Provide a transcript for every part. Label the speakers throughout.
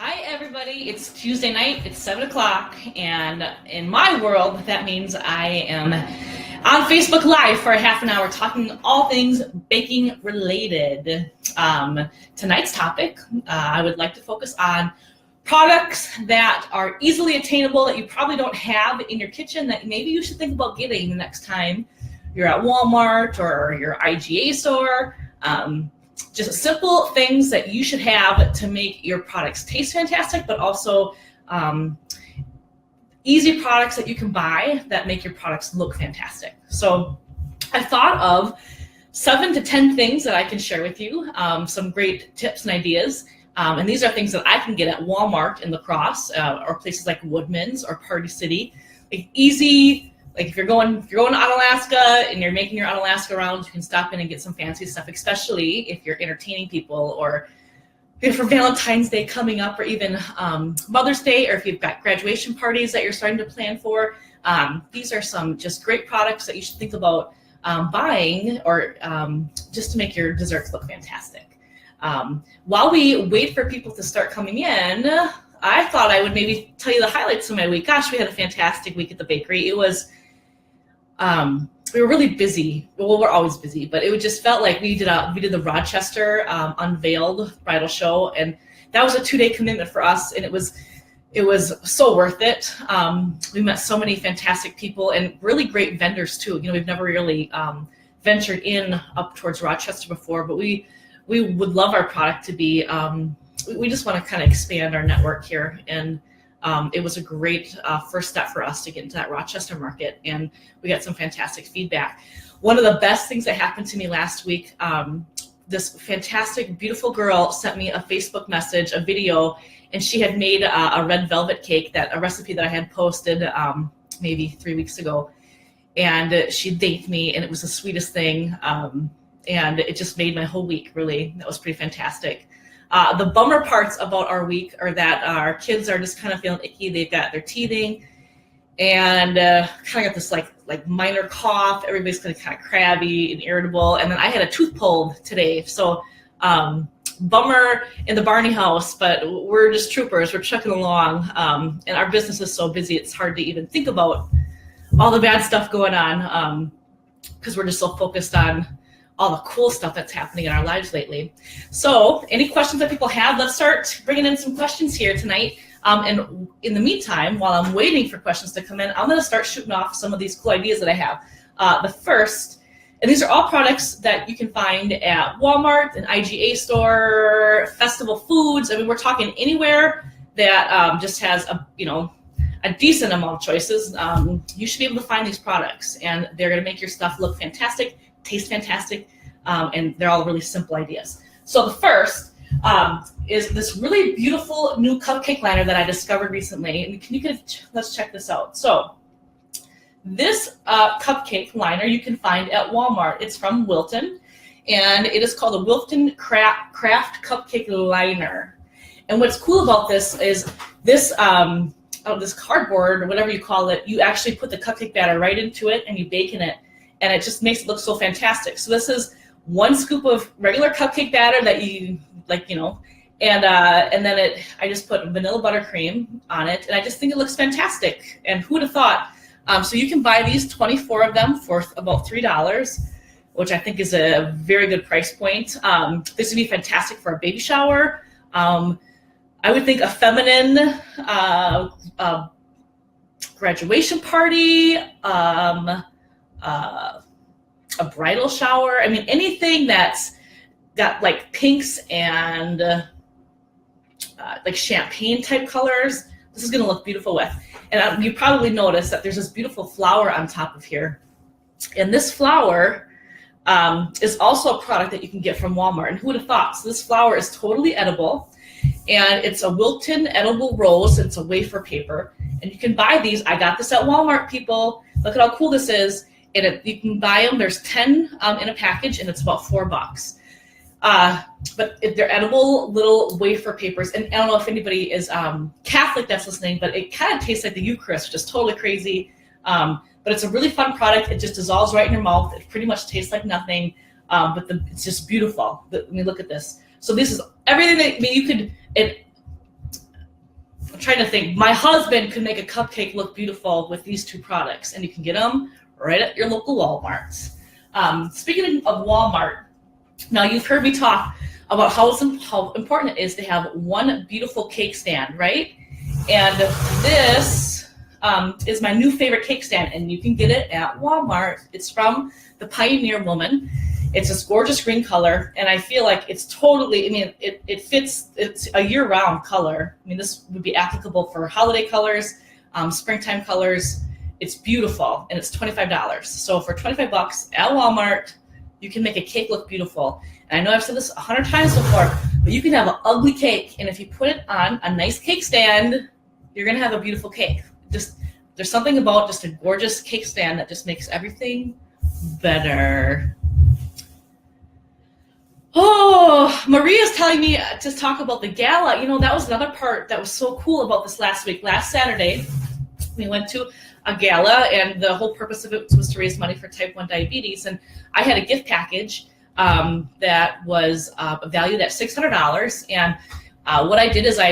Speaker 1: Hi everybody, it's Tuesday night, it's 7 o'clock, and in my world, that means I am on Facebook Live for a half an hour talking all things baking related. Tonight's topic, I would like to focus on products that are easily attainable that you probably don't have in your kitchen that maybe you should think about getting the next time you're at Walmart or your IGA store. Just simple things that you should have to make your products taste fantastic, but also easy products that you can buy that make your products look fantastic. So I thought of 7 to 10 things that I can share with you, some great tips and ideas. And these are things that I can get at Walmart in La Crosse or places like Woodman's or Party City. Like easy. Like if you're going to Unalaska and you're making your Unalaska rounds, you can stop in and get some fancy stuff, especially if you're entertaining people or if for Valentine's Day coming up or even Mother's Day, or if you've got graduation parties that you're starting to plan for. These are some just great products that you should think about buying or just to make your desserts look fantastic. While we wait for people to start coming in, I thought I would maybe tell you the highlights of my week. Gosh, we had a fantastic week at the bakery. It was we were really busy. Well, we're always busy, but it just felt like we did the Rochester Unveiled bridal show, and that was a 2-day commitment for us, and it was so worth it. We met so many fantastic people and really great vendors too. You know, we've never really ventured in up towards Rochester before, but we would love our product to be. We just want to kind of expand our network here, and it was a great first step for us to get into that Rochester market, and we got some fantastic feedback. One of the best things that happened to me last week, this fantastic, beautiful girl sent me a Facebook message, a video, and she had made a red velvet cake, a recipe that I had posted maybe 3 weeks ago, and she thanked me, and it was the sweetest thing, and it just made my whole week, really. That was pretty fantastic. The bummer parts about our week are that our kids are just kind of feeling icky. They're teething and kind of got this like minor cough. Everybody's kind of crabby and irritable. And then I had a tooth pulled today. So bummer in the Barney house, but we're just troopers. We're chugging along. And our business is so busy, it's hard to even think about all the bad stuff going on because we're just so focused on all the cool stuff that's happening in our lives lately. So any questions that people have, let's start bringing in some questions here tonight. And in the meantime, while I'm waiting for questions to come in, I'm going to start shooting off some of these cool ideas that I have. The first, and these are all products that you can find at Walmart, an IGA store, Festival Foods. I mean, we're talking anywhere that just has a decent amount of choices. You should be able to find these products, and they're going to make your stuff look fantastic, taste fantastic, and they're all really simple ideas. So the first is this really beautiful new cupcake liner that I discovered recently. And let's check this out. So this cupcake liner you can find at Walmart. It's from Wilton, and it is called the Wilton Craft Cupcake Liner. And what's cool about this is this this cardboard or whatever you call it, you actually put the cupcake batter right into it and you bake in it. And it just makes it look so fantastic. So this is 1 scoop of regular cupcake batter that you and then I just put vanilla buttercream on it, and I just think it looks fantastic. And who would have thought? So you can buy these 24 of them for about $3, which I think is a very good price point. This would be fantastic for a baby shower. I would think a feminine graduation party. A bridal shower. I mean, anything that's got like pinks and like champagne type colors, this is going to look beautiful with. And you probably noticed that there's this beautiful flower on top of here. And this flower is also a product that you can get from Walmart. And who would have thought? So this flower is totally edible, and it's a Wilton edible rose. It's a wafer paper, and you can buy these. I got this at Walmart, people. Look at how cool this is. And you can buy them. There's 10 in a package, and it's about $4. But they're edible little wafer papers. And I don't know if anybody is Catholic that's listening, but it kind of tastes like the Eucharist, which is totally crazy. But it's a really fun product. It just dissolves right in your mouth. It pretty much tastes like nothing, but it's just beautiful. Let me look at this. So this is everything that you could. I'm trying to think. My husband could make a cupcake look beautiful with these two products, and you can get them right at your local Walmarts. Speaking of Walmart, now you've heard me talk about how important it is to have one beautiful cake stand, right? And this is my new favorite cake stand, and you can get it at Walmart. It's from the Pioneer Woman. It's this gorgeous green color, and I feel like it's totally, it fits, it's a year-round color. I mean, this would be applicable for holiday colors, springtime colors. It's beautiful, and it's $25. So for $25 at Walmart, you can make a cake look beautiful. And I know I've said this 100 times before, but you can have an ugly cake, and if you put it on a nice cake stand, you're gonna have a beautiful cake. There's something about just a gorgeous cake stand that just makes everything better. Oh, Maria's telling me to talk about the gala. You know, that was another part that was so cool about this last week. Last Saturday, we went to a gala, and the whole purpose of it was to raise money for type 1 diabetes. And I had a gift package that was valued at $600. And what I did is I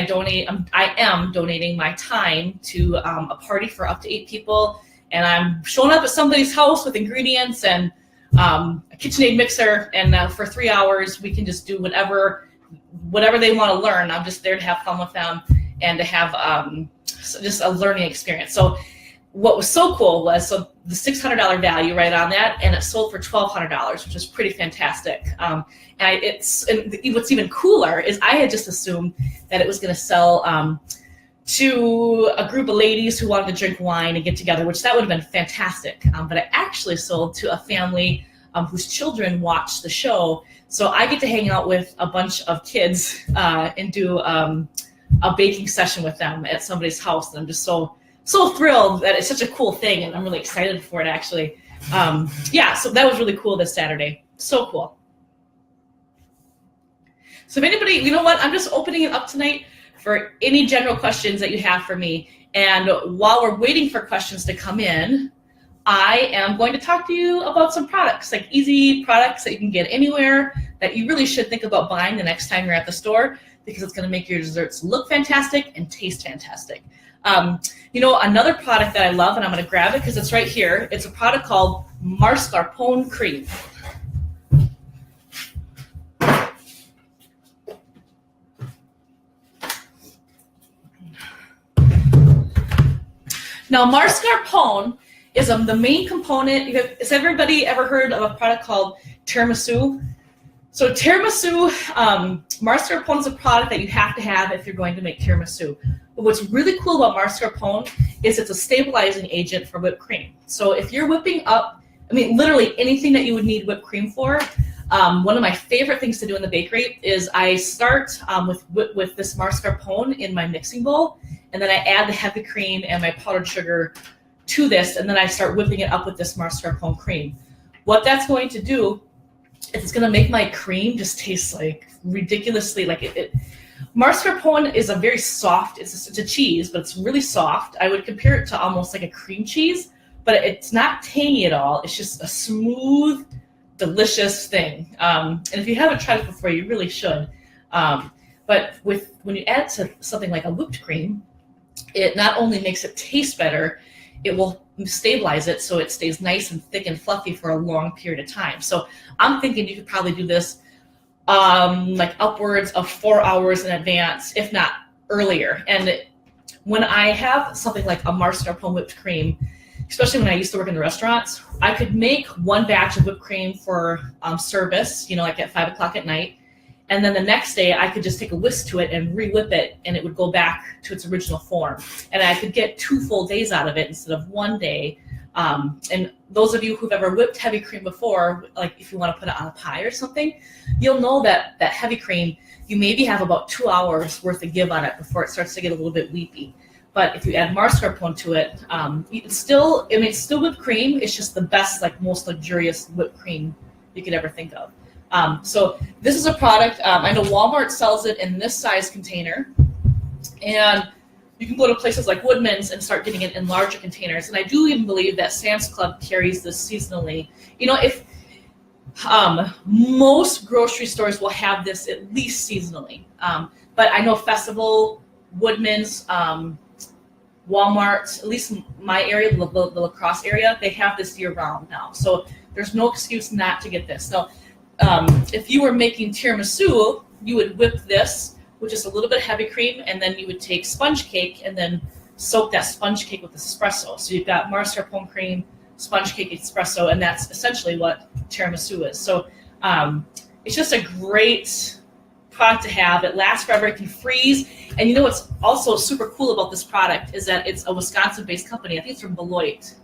Speaker 1: am donating my time to a party for up to 8 people. And I'm showing up at somebody's house with ingredients and a KitchenAid mixer, and for 3 hours we can just do whatever they want to learn. I'm just there to have fun with them and to have just a learning experience. So what was so cool was the $600 value right on that, and it sold for $1,200, which is pretty fantastic. And what's even cooler is I had just assumed that it was going to sell to a group of ladies who wanted to drink wine and get together, which that would have been fantastic. But I actually sold to a family whose children watched the show. So I get to hang out with a bunch of kids and do a baking session with them at somebody's house. And I'm just so thrilled that it's such a cool thing, and I'm really excited for it, actually. So that was really cool this Saturday. So cool. So if anybody, you know what, I'm just opening it up tonight for any general questions that you have for me. And while we're waiting for questions to come in, I am going to talk to you about some products, like easy products that you can get anywhere that you really should think about buying the next time you're at the store, because it's going to make your desserts look fantastic and taste fantastic. Another product that I love, and I'm going to grab it because it's right here. It's a product called Marscapone cream. Now, Marscapone is the main component. Has everybody ever heard of a product called tiramisu? So tiramisu, Marscapone is a product that you have to have if you're going to make tiramisu. But what's really cool about Marscapone is it's a stabilizing agent for whipped cream. So if you're whipping up, literally anything that you would need whipped cream for, one of my favorite things to do in the bakery is I start with this Marscapone in my mixing bowl, and then I add the heavy cream and my powdered sugar to this, and then I start whipping it up with this Marscapone cream. What that's going to do is it's going to make my cream just taste like ridiculously like it. Mascarpone is a very soft, it's a cheese, but it's really soft. I would compare it to almost like a cream cheese, but it's not tangy at all. It's just a smooth, delicious thing. And if you haven't tried it before, you really should. But when you add it to something like a whipped cream, it not only makes it taste better, it will stabilize it so it stays nice and thick and fluffy for a long period of time. So I'm thinking you could probably do this like upwards of 4 hours in advance, if not earlier. And when I have something like a mascarpone whipped cream, especially when I used to work in the restaurants, I could make one batch of whipped cream for service, like at 5 o'clock at night. And then the next day I could just take a whisk to it and re-whip it, and it would go back to its original form. And I could get 2 full days out of it instead of 1 day. And those of you who've ever whipped heavy cream before, like if you want to put it on a pie or something, you'll know that that heavy cream, you maybe have about 2 hours worth of give on it before it starts to get a little bit weepy. But if you add mascarpone to it, it's still whipped cream. It's just the best, like most luxurious whipped cream you could ever think of. So this is a product, I know Walmart sells it in this size container, and you can go to places like Woodman's and start getting it in larger containers. And I do even believe that Sam's Club carries this seasonally. If most grocery stores will have this at least seasonally. But I know Festival Woodman's, Walmart, at least my area, the La Crosse area, they have this year round now. So there's no excuse not to get this. Now, if you were making tiramisu, you would whip this with just a little bit of heavy cream, and then you would take sponge cake and then soak that sponge cake with espresso. So you've got mascarpone cream, sponge cake, espresso, and that's essentially what tiramisu is. So it's just a great product to have. It lasts forever. It can freeze. And you know what's also super cool about this product is that it's a Wisconsin-based company. I think it's from Beloit.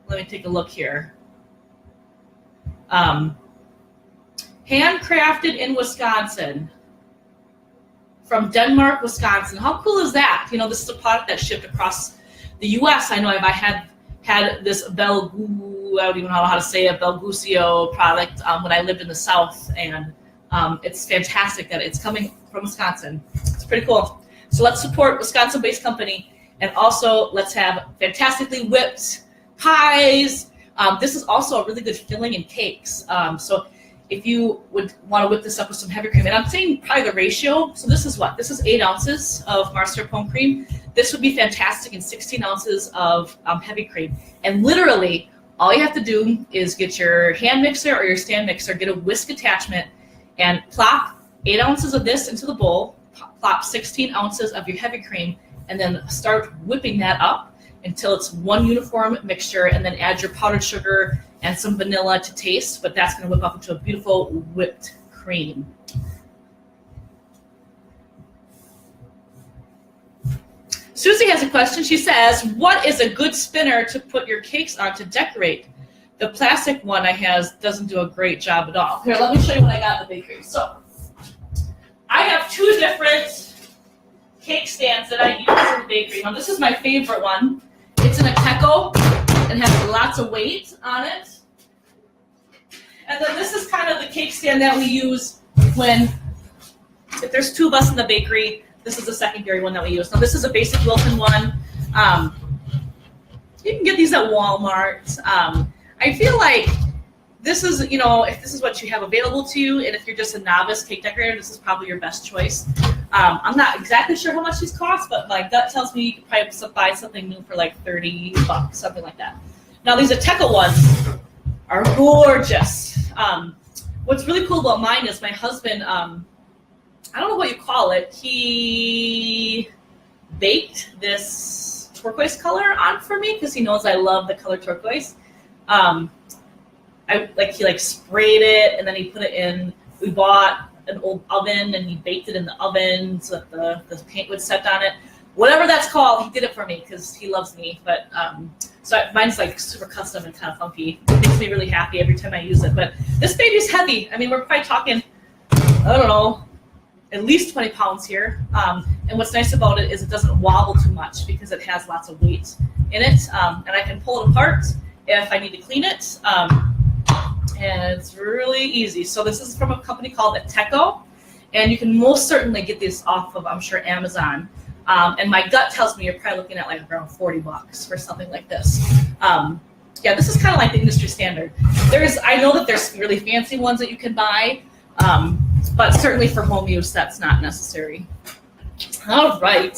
Speaker 1: Let me take a look here. Handcrafted in Wisconsin. From Denmark, Wisconsin. How cool is that? You know, this is a product that shipped across the U.S. I know I had this I don't even know how to say it, Belgusio product when I lived in the South, and it's fantastic that it's coming from Wisconsin. It's pretty cool. So let's support Wisconsin-based company, and also let's have fantastically whipped pies. This is also a really good filling in cakes. So if you would want to whip this up with some heavy cream, and I'm saying probably the ratio, so this is what? This is 8 ounces of mascarpone cream. This would be fantastic in 16 ounces of heavy cream. And literally, all you have to do is get your hand mixer or your stand mixer, get a whisk attachment, and plop 8 ounces of this into the bowl, plop 16 ounces of your heavy cream, and then start whipping that up until it's one uniform mixture, and then add your powdered sugar and some vanilla to taste, but that's gonna whip up into a beautiful whipped cream. Susie has a question. She says, what is a good spinner to put your cakes on to decorate? The plastic one I have doesn't do a great job at all. Here, let me show you what I got in the bakery. So, I have 2 different cake stands that I use in the bakery. Now, this is my favorite one. It's in a Teco and has lots of weight on it. And then this is kind of the cake stand that we use if there's 2 of us in the bakery. This is the secondary one that we use. Now, this is a basic Wilton one. You can get these at Walmart. I feel like this is, if this is what you have available to you, and if you're just a novice cake decorator, this is probably your best choice. I'm not exactly sure how much these cost, but my gut tells me you could probably buy something new for like $30, something like that. Now, these Ateca ones are gorgeous. What's really cool about mine is my husband, I don't know what you call it, he baked this turquoise color on for me because he knows I love the color turquoise. He sprayed it, and then he put it in. We bought an old oven, and he baked it in the oven so that the paint would set on it. Whatever that's called, he did it for me because he loves me. But mine's like super custom and kind of funky. It makes me really happy every time I use it. But this baby's heavy. I mean, we're probably talking, I don't know, at least 20 pounds here. And what's nice about it is it doesn't wobble too much because it has lots of weight in it. And I can pull it apart if I need to clean it. And it's really easy. So this is from a company called Ateco, and you can most certainly get this off of, I'm sure, Amazon. And my gut tells me you're probably looking at like around $40 for something like this. Yeah, this is kind of like the industry standard. I know that there's really fancy ones that you can buy, but certainly for home use, that's not necessary. All right.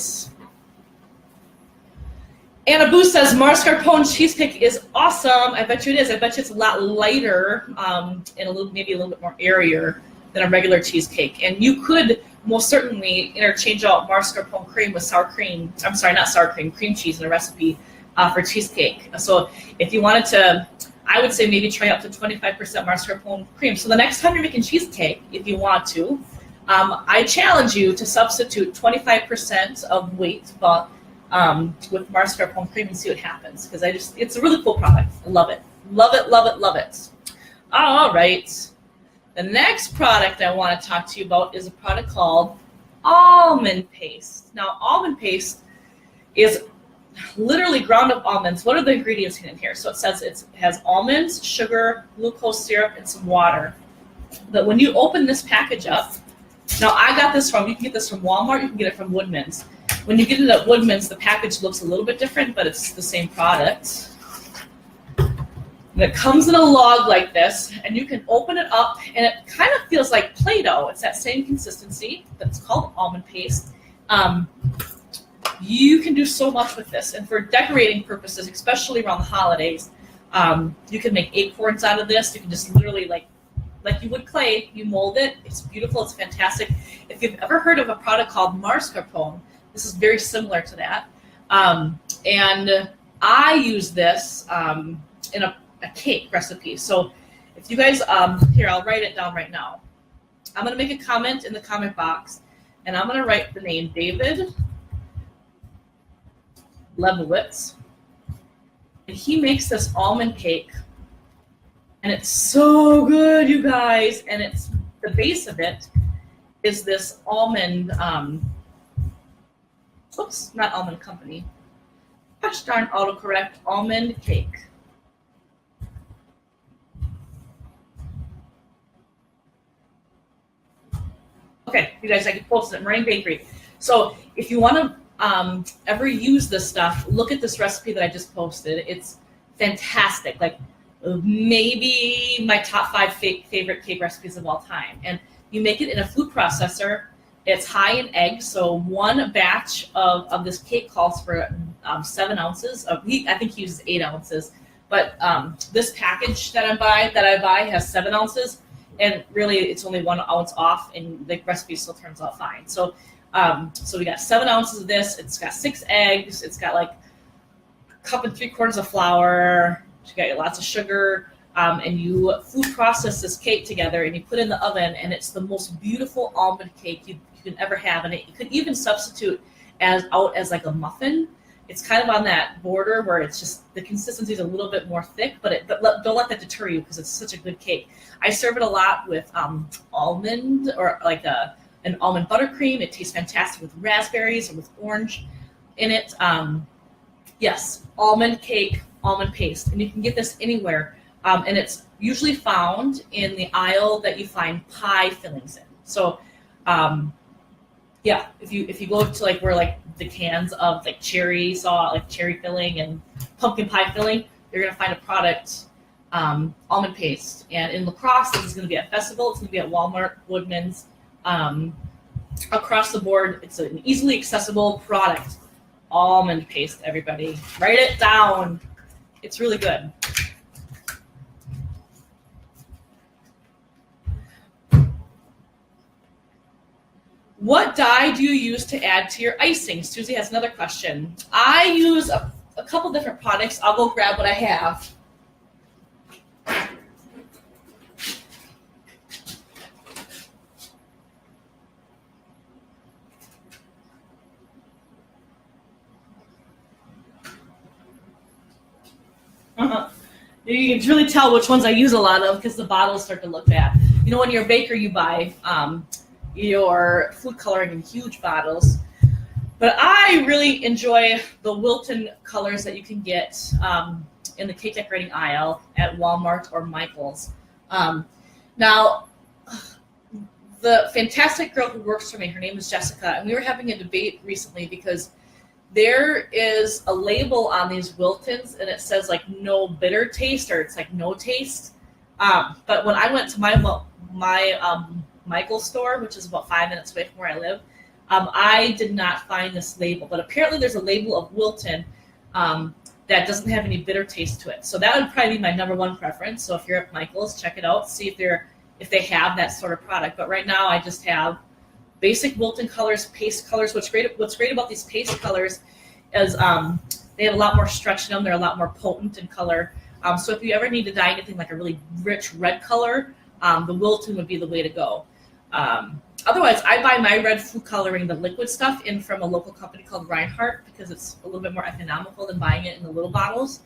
Speaker 1: Anna Boo says, mascarpone cheesecake is awesome. I bet you it is. I bet you it's a lot lighter and maybe a little bit more airier than a regular cheesecake. And you could most certainly interchange out mascarpone cream with cream cheese in a recipe for cheesecake. So if you wanted to, I would say maybe try up to 25% mascarpone cream. So the next time you're making cheesecake, if you want to, I challenge you to substitute 25% of weight with mascarpone cream and see what happens, because it's a really cool product. I love it. Love it, love it, love it. All right. The next product I want to talk to you about is a product called almond paste. Now, almond paste is literally ground up almonds. What are the ingredients in here? So it says it has almonds, sugar, glucose syrup, and some water. But when you open this package up, now you can get this from Walmart, you can get it from Woodman's. When you get it at Woodman's, the package looks a little bit different, but it's the same product. And it comes in a log like this, and you can open it up, and it kind of feels like Play-Doh. It's that same consistency, but it's called almond paste. You can do so much with this, and for decorating purposes, especially around the holidays, you can make acorns out of this. You can just literally like you would clay, you mold it. It's beautiful. It's fantastic. If you've ever heard of a product called Marscapone, this is very similar to that. And I use this in a cake recipe. So if you guys, here, I'll write it down right now. I'm going to make a comment in the comment box, and I'm going to write the name David Lebowitz. And he makes this almond cake, and it's so good, you guys. And it's the base of it is this almond, oops, not almond company. Gosh darn autocorrect, almond cake. Okay, you guys, I can post it, Meringue Bakery. So if you want to ever use this stuff, look at this recipe that I just posted. It's fantastic. Like maybe my top 5 favorite cake recipes of all time. And you make it in a food processor. It's high in eggs, so one batch of this cake calls for 7 ounces. I think he uses 8 ounces, but this package that I buy has 7 ounces, and really it's only 1 ounce off, and the recipe still turns out fine. So, so we got 7 ounces of this. It's got 6 eggs. It's got like a cup and 3/4 of flour. You got lots of sugar. And you food process this cake together, and you put it in the oven, and it's the most beautiful almond cake you can ever have. And you could even substitute as like a muffin. It's kind of on that border where it's just the consistency is a little bit more thick, but don't let that deter you because it's such a good cake. I serve it a lot with almond or like an almond buttercream. It tastes fantastic with raspberries or with orange in it. Yes, almond cake, almond paste, and you can get this anywhere. And it's usually found in the aisle that you find pie fillings in. So, yeah, if you go to like where like the cans of like cherry filling and pumpkin pie filling, you're gonna find a product, almond paste. And in La Crosse, this is gonna be at Festival. It's gonna be at Walmart, Woodman's, across the board. It's an easily accessible product. Almond paste, everybody, write it down. It's really good. What dye do you use to add to your icing? Susie has another question. I use a couple different products. I'll go grab what I have. You can really tell which ones I use a lot of because the bottles start to look bad. You know, when you're a baker, you buy your food coloring in huge bottles, but I really enjoy the Wilton colors that you can get in the cake decorating aisle at Walmart or Michael's. Now, the fantastic girl who works for me, her name is Jessica, and we were having a debate recently because there is a label on these Wiltons and it says like no bitter taste, or it's like no taste. But when I went to my Michael's store, which is about 5 minutes away from where I live, I did not find this label. But apparently there's a label of Wilton that doesn't have any bitter taste to it. So that would probably be my number 1 preference. So if you're at Michael's, check it out, see if they have that sort of product. But right now I just have basic Wilton colors, paste colors. What's great about these paste colors is they have a lot more stretch in them. They're a lot more potent in color. So if you ever need to dye anything like a really rich red color, the Wilton would be the way to go. Otherwise, I buy my red food coloring, the liquid stuff, in from a local company called Reinhardt because it's a little bit more economical than buying it in the little bottles.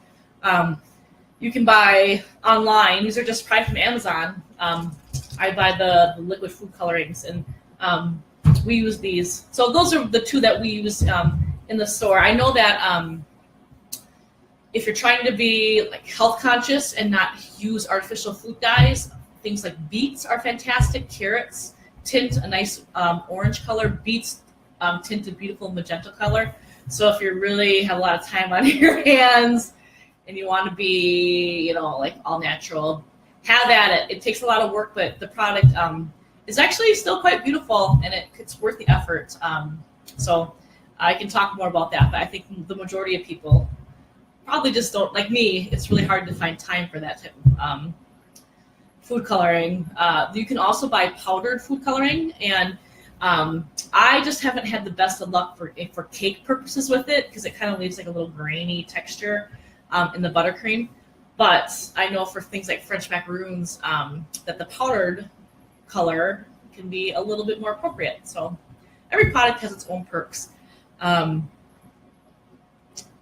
Speaker 1: You can buy online. These are just probably from Amazon. I buy the liquid food colorings, and we use these. So those are the 2 that we use in the store. I know that if you're trying to be like health conscious and not use artificial food dyes, things like beets are fantastic. Carrots tint a nice orange color. Beets tint a beautiful magenta color. So if you really have a lot of time on your hands and you want to be, like all natural, have at it. It takes a lot of work, but the product is actually still quite beautiful, and it's worth the effort. So I can talk more about that, but I think the majority of people probably just don't, like me, it's really hard to find time for that type of food coloring. You can also buy powdered food coloring, and I just haven't had the best of luck for cake purposes with it because it kind of leaves like a little grainy texture in the buttercream. But I know for things like French macaroons that the powdered color can be a little bit more appropriate. So every product has its own perks.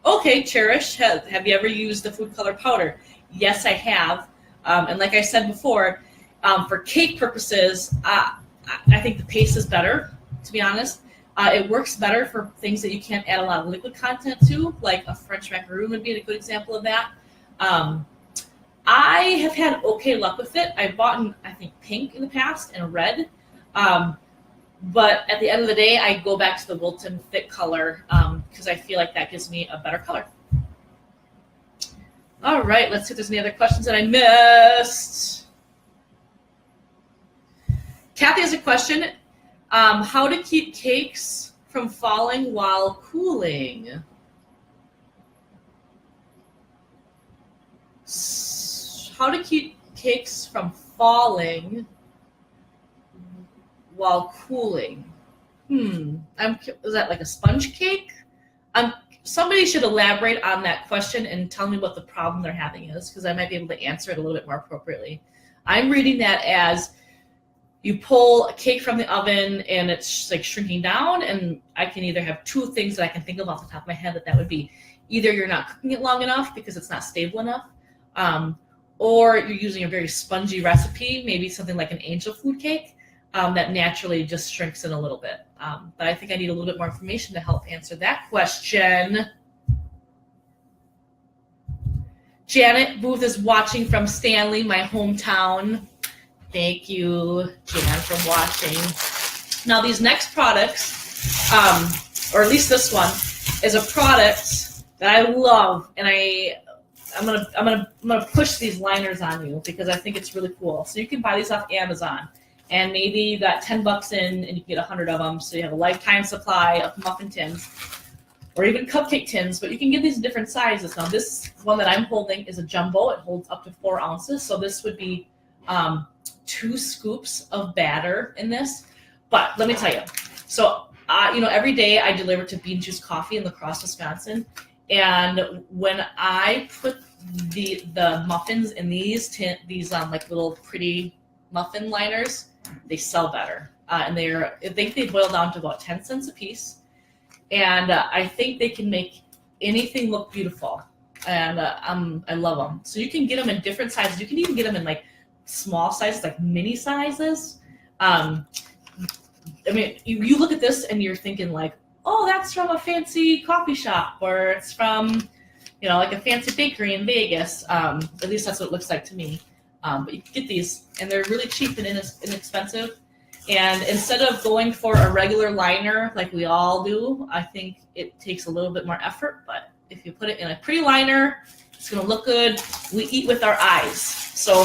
Speaker 1: Okay, Cherish, have you ever used the food color powder? Yes, I have. And like I said before, for cake purposes, I think the paste is better, to be honest. It works better for things that you can't add a lot of liquid content to, like a French macaroon would be a good example of that. I have had okay luck with it. I've bought in, I think, pink in the past and red. But at the end of the day, I go back to the Wilton thick color because I feel like that gives me a better color. All right, let's see if there's any other questions that I missed. Kathy has a question. How to keep cakes from falling while cooling? How to keep cakes from falling while cooling? Is that like a sponge cake? Somebody should elaborate on that question and tell me what the problem they're having is, because I might be able to answer it a little bit more appropriately. I'm reading that as you pull a cake from the oven and it's like shrinking down, and I can either have two things that I can think of off the top of my head that would be either you're not cooking it long enough because it's not stable enough, or you're using a very spongy recipe, maybe something like an angel food cake, that naturally just shrinks in a little bit. But I think I need a little bit more information to help answer that question. Janet Booth is watching from Stanley, my hometown. Thank you, Jan, for watching. Now, these next products, or at least this one, is a product that I love, and I'm gonna push these liners on you because I think it's really cool. So you can buy these off Amazon, and maybe you got $10 in, and you can get 100 of them. So you have a lifetime supply of muffin tins, or even cupcake tins. But you can get these in different sizes. Now, this one that I'm holding is a jumbo. It holds up to 4 ounces. So this would be 2 scoops of batter in this. But let me tell you. So every day I deliver to Bean Juice Coffee in La Crosse, Wisconsin. And when I put the muffins in these like little pretty muffin liners, they sell better. And I think they boil down to about 10 cents a piece. And I think they can make anything look beautiful. And I love them. So you can get them in different sizes. You can even get them in like small sizes, like mini sizes. I mean, you look at this and you're thinking like, oh, that's from a fancy coffee shop, or it's from, like a fancy bakery in Vegas. At least that's what it looks like to me. But you can get these, and they're really cheap and inexpensive. And instead of going for a regular liner like we all do, I think it takes a little bit more effort. But if you put it in a pretty liner, it's going to look good. We eat with our eyes. So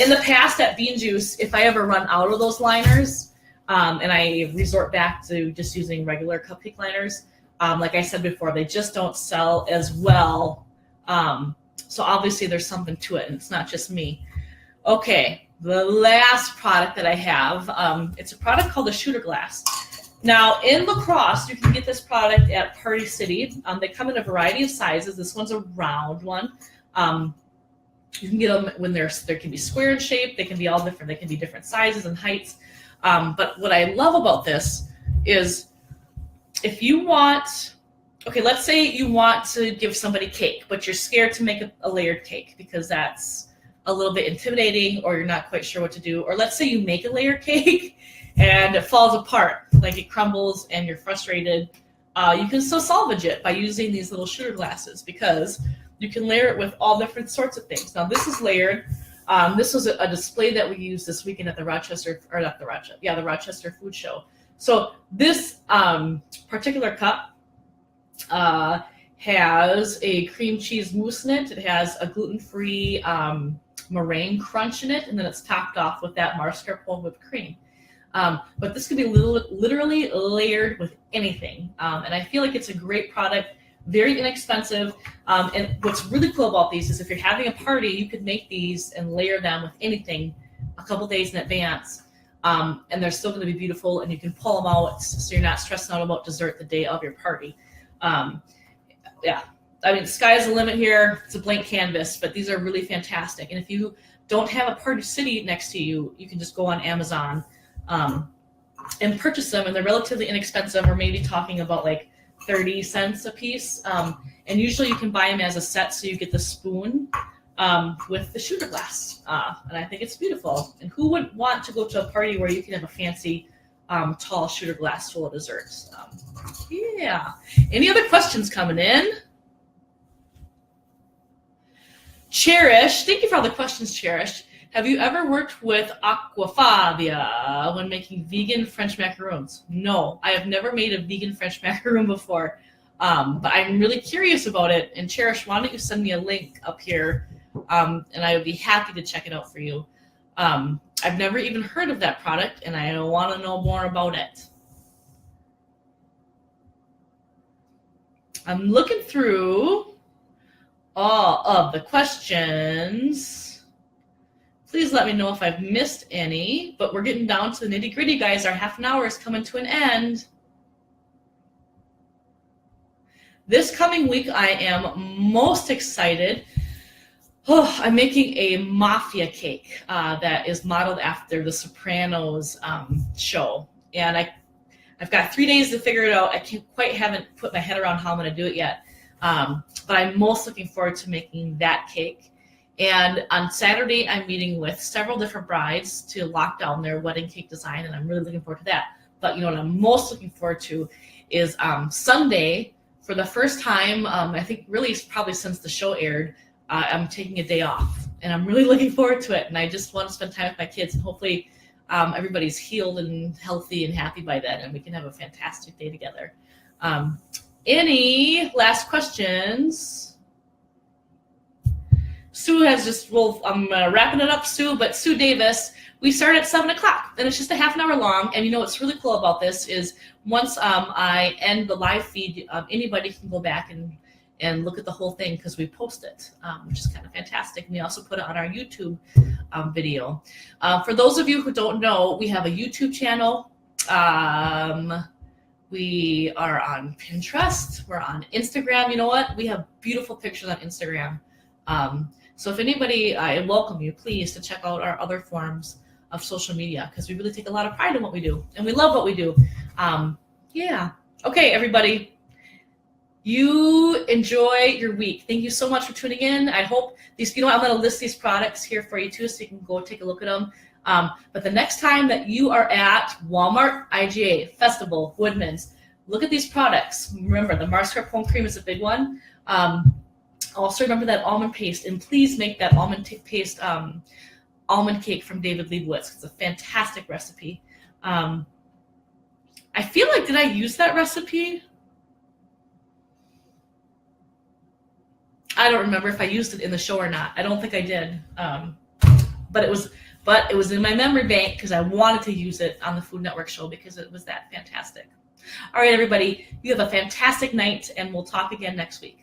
Speaker 1: in the past at Bean Juice, if I ever run out of those liners, and I resort back to just using regular cupcake liners, like I said before, they just don't sell as well. So obviously there's something to it, and it's not just me. Okay, the last product that I have, it's a product called the Shooter Glass. Now, in La Crosse, you can get this product at Party City. They come in a variety of sizes. This one's a round one. You can get them when they can be square in shape. They can be all different. They can be different sizes and heights. But what I love about this is if you want, let's say you want to give somebody cake, but you're scared to make a layered cake because that's a little bit intimidating, or you're not quite sure what to do. Or let's say you make a layered cake and it falls apart, like it crumbles and you're frustrated. You can still salvage it by using these little shooter glasses, because you can layer it with all different sorts of things. Now, this is layered. This was a display that we used this weekend at the Rochester Food Show. So this particular cup has a cream cheese mousse in it. It has a gluten-free meringue crunch in it, and then it's topped off with that mascarpone whipped cream. But this could be literally layered with anything. And I feel like it's a great product, very inexpensive. And what's really cool about these is if you're having a party, you could make these and layer them with anything a couple days in advance. And they're still going to be beautiful, and you can pull them out so you're not stressing out about dessert the day of your party. Yeah, I mean, sky's the limit here. It's a blank canvas, but these are really fantastic. And if you don't have a Party City next to you, you can just go on Amazon and purchase them, and they're relatively inexpensive. We're maybe talking about like 30 cents a piece. And usually you can buy them as a set, so you get the spoon with the shooter glass. And I think it's beautiful. And who wouldn't want to go to a party where you can have a fancy tall shooter glass full of desserts? Yeah. Any other questions coming in? Cherish, thank you for all the questions, Cherish. Have you ever worked with aquafabia when making vegan French macaroons? No, I have never made a vegan French macaroon before, but I'm really curious about it. And Cherish, why don't you send me a link up here, and I would be happy to check it out for you. I've never even heard of that product, and I want to know more about it. I'm looking through all of the questions. Please let me know if I've missed any, but we're getting down to the nitty gritty, guys. Our half an hour is coming to an end. This coming week, I am most excited. Oh, I'm making a mafia cake that is modeled after the Sopranos show. And I've got 3 days to figure it out. I haven't put my head around how I'm going to do it yet. But I'm most looking forward to making that cake. And on Saturday, I'm meeting with several different brides to lock down their wedding cake design, and I'm really looking forward to that. But you know what I'm most looking forward to is Sunday, for the first time, I think really probably since the show aired, I'm taking a day off. And I'm really looking forward to it. And I just want to spend time with my kids, and hopefully everybody's healed and healthy and happy by then, and we can have a fantastic day together. Any last questions? Sue has just, well, I'm wrapping it up, Sue, but Sue Davis, we start at 7 o'clock, and it's just a half an hour long. And you know what's really cool about this is once I end the live feed, anybody can go back and look at the whole thing because we post it, which is kind of fantastic. And we also put it on our YouTube video. For those of you who don't know, we have a YouTube channel. We are on Pinterest. We're on Instagram. You know what? We have beautiful pictures on Instagram. So if anybody, I welcome you, please, to check out our other forms of social media, because we really take a lot of pride in what we do, and we love what we do. Yeah. Okay, everybody. You enjoy your week. Thank you so much for tuning in. I hope these, I'm going to list these products here for you too, so you can go take a look at them. But the next time that you are at Walmart, IGA, Festival, Woodman's, look at these products. Remember, the Marscapone cream is a big one. Also remember that almond paste, and please make that almond paste almond cake from David Leibowitz. It's a fantastic recipe. I feel like, did I use that recipe? I don't remember if I used it in the show or not. I don't think I did. But it was in my memory bank because I wanted to use it on the Food Network show because it was that fantastic. All right, everybody, you have a fantastic night, and we'll talk again next week.